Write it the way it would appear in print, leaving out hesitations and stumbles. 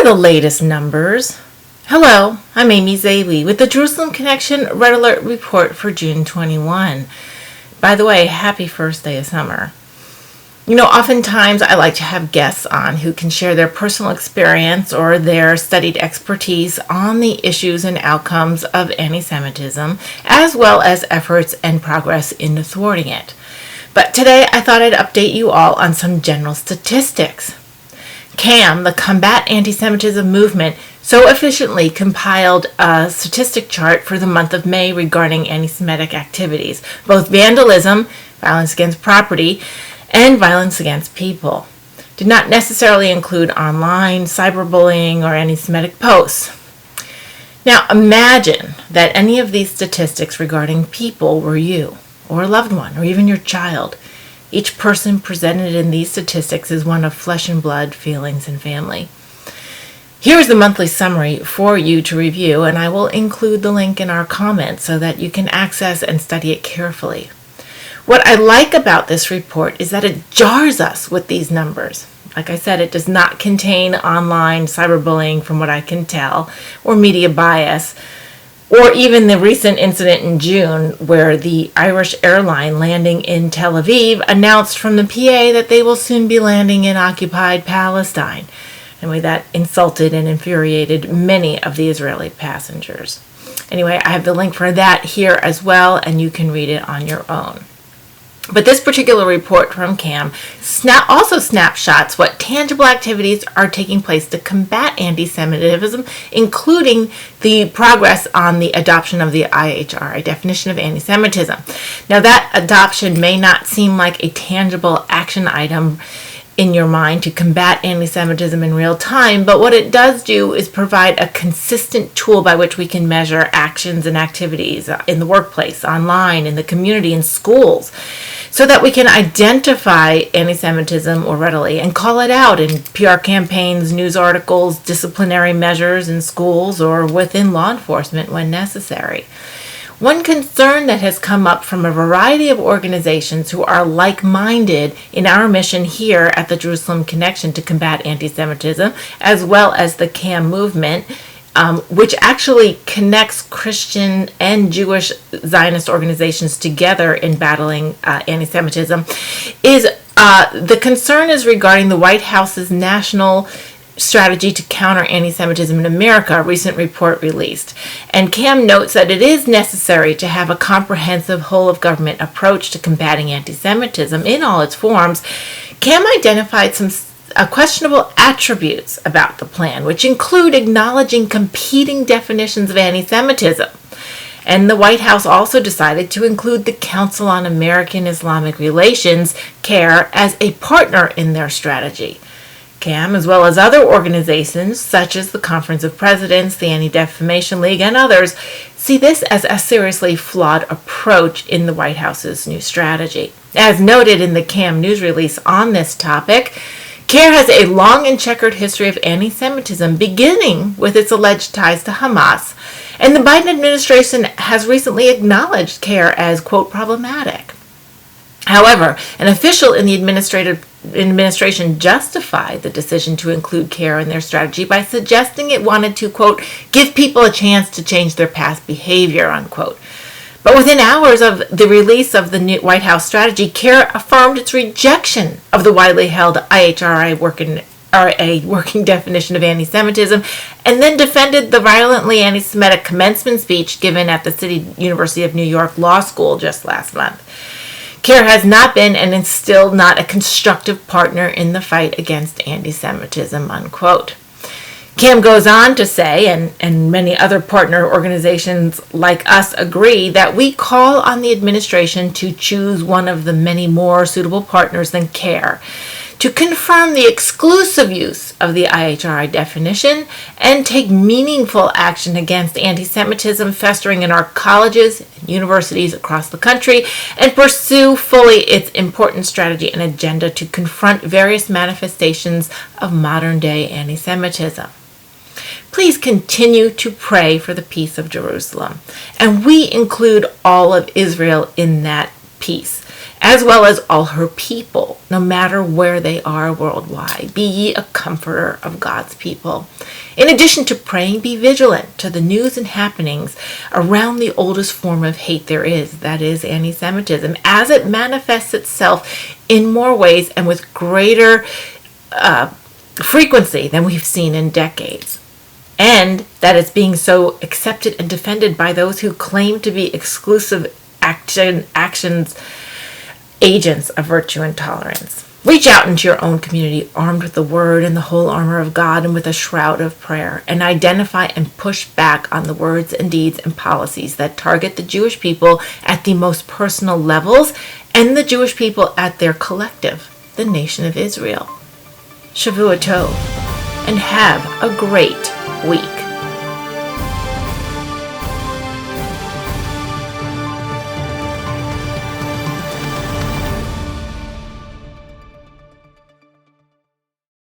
are the latest numbers. Hello, I'm Amy Zawi with the Jerusalem Connection Red Alert Report for June 21. By the way, happy first day of summer. Oftentimes I like to have guests on who can share their personal experience or their studied expertise on the issues and outcomes of anti-Semitism, as well as efforts and progress in thwarting it. But today I thought I'd update you all on some general statistics. CAM, the Combat Anti-Semitism Movement, so efficiently compiled a statistic chart for the month of May regarding anti-Semitic activities, both vandalism, violence against property, and violence against people. Did not necessarily include online, cyberbullying, or anti-Semitic posts. Now imagine that any of these statistics regarding people were you, or a loved one, or even your child. Each person presented in these statistics is one of flesh and blood, feelings, and family. Here is the monthly summary for you to review, and I will include the link in our comments so that you can access and study it carefully. What I like about this report is that it jars us with these numbers. Like I said, it does not contain online cyberbullying from what I can tell, or media bias, or even the recent incident in June where the Irish airline landing in Tel Aviv announced from the PA that they will soon be landing in occupied Palestine. Anyway, that insulted and infuriated many of the Israeli passengers. Anyway, I have the link for that here as well, and you can read it on your own. But this particular report from CAM also snapshots what tangible activities are taking place to combat anti-Semitism, including the progress on the adoption of the IHRI definition of anti-Semitism. Now, that adoption may not seem like a tangible action item in your mind to combat anti-Semitism in real time, but what it does do is provide a consistent tool by which we can measure actions and activities in the workplace, online, in the community, in schools, so that we can identify anti-Semitism more readily and call it out in PR campaigns, news articles, disciplinary measures in schools, or within law enforcement when necessary. One concern that has come up from a variety of organizations who are like-minded in our mission here at the Jerusalem Connection to combat anti-Semitism, as well as the CAM movement, which actually connects Christian and Jewish Zionist organizations together in battling anti-Semitism, is the concern is regarding the White House's national strategy to counter anti-Semitism in America, a recent report released. And CAM notes that it is necessary to have a comprehensive whole-of-government approach to combating anti-Semitism in all its forms. CAM identified some questionable attributes about the plan, which include acknowledging competing definitions of anti-Semitism. And the White House also decided to include the Council on American Islamic Relations, CAIR, as a partner in their strategy. CAM, as well as other organizations such as the Conference of Presidents, the Anti-Defamation League, and others, see this as a seriously flawed approach in the White House's new strategy. As noted in the CAM news release on this topic, CAIR has a long and checkered history of anti-Semitism, beginning with its alleged ties to Hamas, and the Biden administration has recently acknowledged CAIR as, quote, problematic. However, an official in the administration justified the decision to include CAIR in their strategy by suggesting it wanted to, quote, give people a chance to change their past behavior, unquote. But within hours of the release of the new White House strategy, CAIR affirmed its rejection of the widely held IHRI working definition of anti-Semitism, and then defended the violently anti-Semitic commencement speech given at the City University of New York Law School just last month. CAIR has not been and is still not a constructive partner in the fight against anti-Semitism, unquote. CAM goes on to say, and many other partner organizations like us agree, that we call on the administration to choose one of the many more suitable partners than CAIR, to confirm the exclusive use of the IHRI definition and take meaningful action against anti-Semitism festering in our colleges and universities across the country, and pursue fully its important strategy and agenda to confront various manifestations of modern-day anti-Semitism. Please continue to pray for the peace of Jerusalem, and we include all of Israel in that peace. as well as all her people, no matter where they are worldwide. Be ye a comforter of God's people. In addition to praying, be vigilant to the news and happenings around the oldest form of hate there is, that is antisemitism, as it manifests itself in more ways and with greater frequency than we've seen in decades. And that it's being so accepted and defended by those who claim to be exclusive actions agents of virtue and tolerance. Reach out into your own community armed with the word and the whole armor of God and with a shroud of prayer, and identify and push back on the words and deeds and policies that target the Jewish people at the most personal levels and the Jewish people at their collective, the nation of Israel. Shavua Tov, and have a great week.